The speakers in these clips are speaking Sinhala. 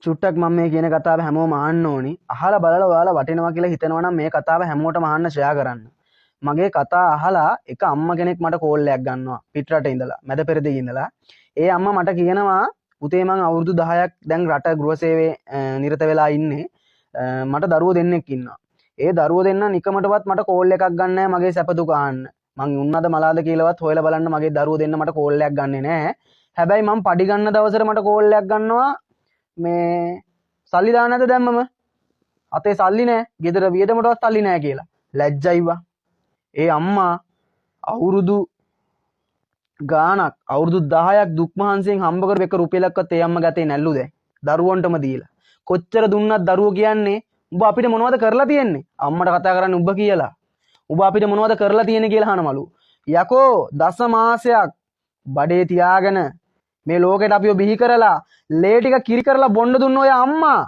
චුට්ටක් මම මේ කියන කතාව හැමෝම අහන්න ඕනි. අහලා බලලා ඔයාලා වටිනවා කියලා හිතනවා නම් මේ කතාව හැමෝටම අහන්න ෂෙයා කරන්න. මගේ කතා අහලා එක අම්මා කෙනෙක් මට කෝල් එකක් ගන්නවා පිටරට ඉඳලා, මැද පෙරදිග ඉඳලා. ඒ අම්මා මට කියනවා පුතේ මං අවුරුදු 10ක් දැන් රට ගෘහ සේවයේ නිරත වෙලා ඉන්නේ. මට දරුවෝ දෙන්නෙක් ඉන්නවා. ඒ දරුවෝ දෙන්න නිකමටවත් මට කෝල් එකක් ගන්න නැහැ මගේ සැප දුක අහන්න. මං උන්නද මලාද කියලාවත් හොයලා බලන්න මගේ දරුවෝ දෙන්න මට කෝල් එකක් ගන්නෙ නැහැ. හැබැයි මං පඩි ගන්න දවසට මට කෝල් එකක් ගන්නවා මේ සල්ලි දාන්න නැද දැම්මම අතේ සල්ලි නැහැ ගෙදර වියදමටවත් සල්ලි නැහැ කියලා. ලැජ්ජයිවා. ඒ අම්මා අවුරුදු ගාණක් අවුරුදු 10ක් දුක් මහන්සියෙන් හම්බ කරපු එක රුපියලක්වත් ඒ අම්මා ගතේ නැල්ලු දැන්. දරුවන්ටම දීලා. කොච්චර දුන්නත් දරුවෝ කියන්නේ උඹ අපිට මොනවද කරලා තියෙන්නේ? අම්මට කතා කරන්නේ උඹ කියලා. උඹ අපිට මොනවද කරලා තියෙන්නේ කියලා අහනමලු. යකෝ දස මාසයක් බඩේ තියාගෙන මේ ලෝකෙට අපිව බිහි කරලා ලේ ටික කිරි කරලා බොන්න දුන්න ඔය අම්මා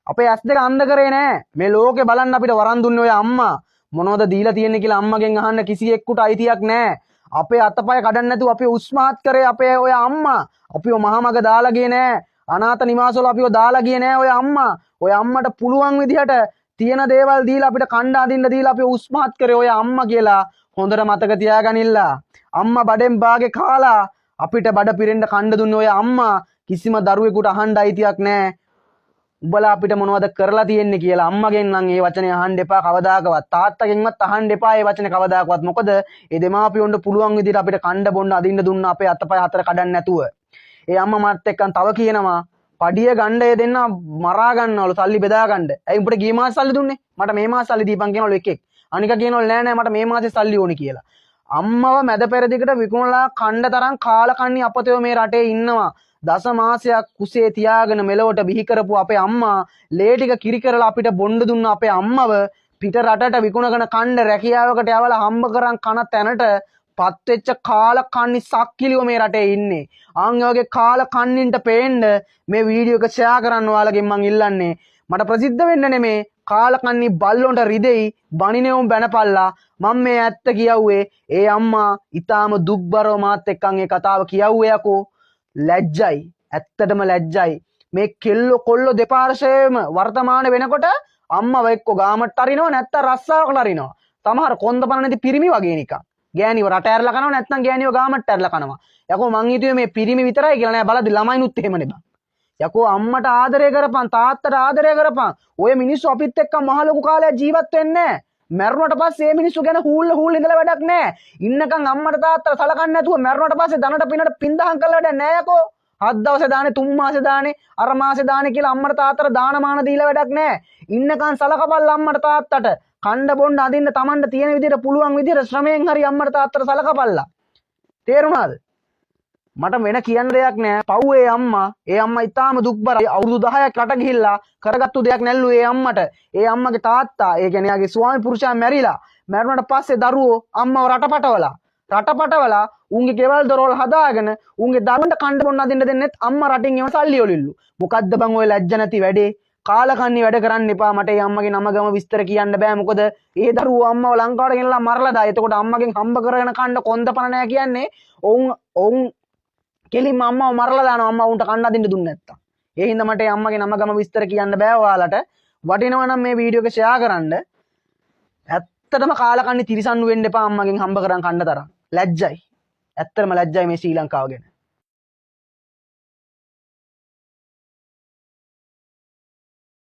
අපේ ඇස් දෙක අන්ධ කරේ නෑ. මේ ලෝකේ බලන්න අපිට වරන් දුන්නේ ඔය අම්මා. මොනවද දීලා තියෙන්නේ කියලා අම්මගෙන් අහන්න කිසියෙකුට අයිතියක් නෑ. අපේ අතපය කඩන්න නැතුව අපිව උස්මාත් කරේ අපේ ඔය අම්මා. අපිව මහමග දාලා ගියේ නෑ. අනාථ නිවාසවල අපිව දාලා ගියේ නෑ ඔය අම්මා. ඔය අම්මට පුළුවන් විදිහට තියෙන දේවල් දීලා අපිට කණ්ඩ අදින්න දීලා අපිව උස්මාත් කරේ ඔය අම්මා කියලා හොඳට මතක තියාගනින්න. අම්මා බඩෙන් බාගේ කාලා අපිට බඩ පිරෙන්න කණ්ඩ දුන්නේ ඔය අම්මා. කිසිම දරුවෙකුට අහන්න අයිතියක් නැහැ. උඹලා අපිට මොනවද කරලා තියෙන්නේ කියලා අම්මගෙන් නම් ඒ වචනේ අහන්න එපා කවදාකවත්. තාත්තගෙන්වත් අහන්න එපා ඒ වචනේ කවදාකවත්. මොකද ඒ දෙමාපියොන්ට පුළුවන් විදිහට අපිට කණ්ඩ බොන්න අදින්න දුන්න අපේ අතපය හතර කඩන්න නැතුව. ඒ අම්මා මාත් එක්කන් තව කියනවා පඩිය ගන්න ඒ දෙන්න මරා ගන්නවලු සල්ලි බෙදා ගන්න. ඇයි උඹට ගිය මාස සල්ලි දුන්නේ? මට මේ මාස සල්ලි දීපන් කියනවලු එකෙක්. අනික කියනවලු නෑ නෑ මට මේ මාසේ සල්ලි ඕනි කියලා. අම්මව මැද පෙරදිගට විකුණලා කණ්ඩ තරම් කාලකන්ණි අපතේ මේ රටේ ඉන්නවා. දස මාසයක් කුසේ තියාගෙන මෙලොවට බිහි කරපු අපේ අම්මා ලේ ටික කිරි කරලා අපිට බොන්න දුන්න අපේ අම්මව පිට රටට විකුණගෙන කණ්ඩ රැකියාවකට යවලා හම්බ කරන් කන තැනට පත් වෙච්ච කාලකන්ණි සක්කිලියෝ මේ රටේ ඉන්නේ. ආන් වගේ කාලකන්ණින්ට පේන්න මේ වීඩියෝ එක ෂෙයා කරන්න ඔයාලගෙන් මං ඉල්ලන්නේ. මට ප්‍රසිද්ධ වෙන්න නෙමේ කාලකන්ණි බල්ලොන්ට රිදෙයි බණිනෙවුම් බැනපල්ලා මම මේ ඇත්ත කියවුවේ. ඒ අම්මා ඊටාම දුක්බරව මාත් එක්කන් ඒ කතාව කියවුවේ යකෝ. ලැජ්ජයි. ඇත්තටම ලැජ්ජයි. මේ කෙල්ලෝ කොල්ලෝ දෙපාර්ශ්වයේම වර්තමාන වෙනකොට අම්මව එක්ක ගාමට අරිනව නැත්තම් රස්සාවකට අරිනවා. සමහර කොන්දපණ නැති පිරිමි වගේ නිකන්. ගෑණිව රට ඇරලා කනවා නැත්තම් ගෑණිව ගාමට ඇරලා කනවා. යකෝ මං හිතුවේ මේ පිරිමි විතරයි කියලා නෑ බලද්දි ළමයිනුත් එහෙමනේ බං. යකෝ අම්මට ආදරය කරපන් තාත්තට ආදරය කරපන්. ඔය මිනිස්සු අපිත් එක්ක මහ ලොකු කාලයක් ජීවත් වෙන්නේ නෑ. මැරුණට පස්සේ මේ මිනිස්සු ගැන හූල් ඉඳලා වැඩක් නැහැ. ඉන්නකම් අම්මට තාත්තට සලකන්නේ නැතුව මැරුණට පස්සේ දනට පිනට පින්දහම් කරලා වැඩක් නැහැ යකෝ. 7 දවසේ දානේ 3 මාසේ දානේ අර මාසේ දානේ කියලා අම්මට තාත්තට දානමාන දීලා වැඩක් නැහැ. ඉන්නකම් සලකපල්ල අම්මට තාත්තට. කණ්ඩ බොණ්ඩ අදින්න Tamanට තියෙන විදිහට පුළුවන් විදිහට ශ්‍රමයෙන් හරි අම්මට තාත්තට සලකපල්ලා. තේරුණාද? මට වෙන කියන්න දෙයක් නෑ. පව්වේ අම්මා. ඒ අම්මා ඊටාම දුක්බරයි. අවුරුදු 10ක් රට ගිහිල්ලා කරගත්තු දෙයක් නැල්ලු ඒ අම්මට. ඒ අම්මගේ තාත්තා, ඒ කියන්නේ යාගේ ස්වාමි පුරුෂයා මැරිලා. මැරුණාට පස්සේ දරුවෝ අම්මව රටපටවලා උන්ගේ ගෙවල් දොරවල් හදාගෙන උන්ගේ දරුවන්ට කණ්ඩ බොන්න අදින්න දෙන්නෙත් අම්මා රටින් එම සල්ලි වලිල්ලු. මොකද්ද බං ඔය ලැජ්ජ නැති වැඩේ? කාලකන්ණි වැඩ කරන්න එපා. මට ඒ අම්මගේ නම ගම විස්තර කියන්න බෑ. මොකද ඒ දරුවෝ අම්මව ලංකාවට ගෙනලා මරලා දායි. එතකොට අම්මගෙන් හම්බ කරගෙන කන්න කොන්දපණ නැහැ කියන්නේ. ඔවුන් කෙලින්ම අම්මව මරලා දානවා අම්මා උන්ට කන්න අදින්න දුන්නේ නැත්තම්. ඒ හින්දා මට අම්මගේ නම ගම විස්තර කියන්න බෑ ඔයාලට. වටිනවා නම් මේ වීඩියෝ එක ෂෙයා කරන්න. ඇත්තටම කාලකන්ණි තිරිසන්නු වෙන්න එපා අම්මගෙන් හම්බ කරන් කන්න තරම්. ලැජ්ජයි. ඇත්තටම ලැජ්ජයි මේ ශ්‍රී ලංකාව ගැන.